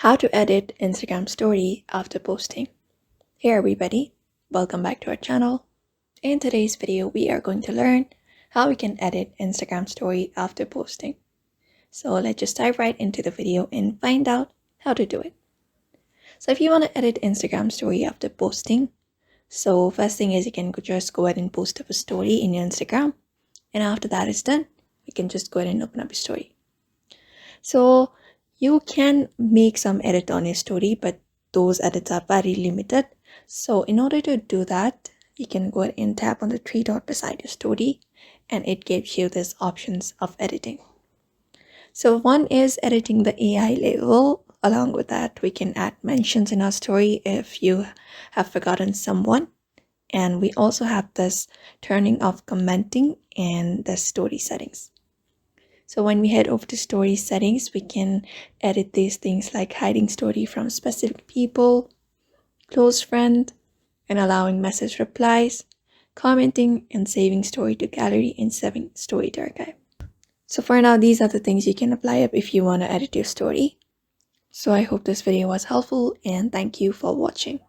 How to edit Instagram story after posting. Hey everybody, welcome back to our channel. In today's video, we are going to learn how we can edit Instagram story after posting. So let's just dive right into the video and find out how to do it. So if you want to edit Instagram story after posting, so first thing is you can just go ahead and post up a story in your Instagram. And after that is done, you can just go ahead and open up your story. So you can make some edit on your story, but those edits are very limited. So in order to do that, you can go ahead and tap on the three dot beside your story, and it gives you these options of editing. So one is editing the AI label. Along with that, we can add mentions in our story if you have forgotten someone. And we also have this turning off commenting and the story settings. So when we head over to story settings, we can edit these things like hiding story from specific people, close friend, and allowing message replies, commenting, and saving story to gallery and saving story to archive. So for now, these are the things you can apply up if you want to edit your story. So I hope this video was helpful and thank you for watching.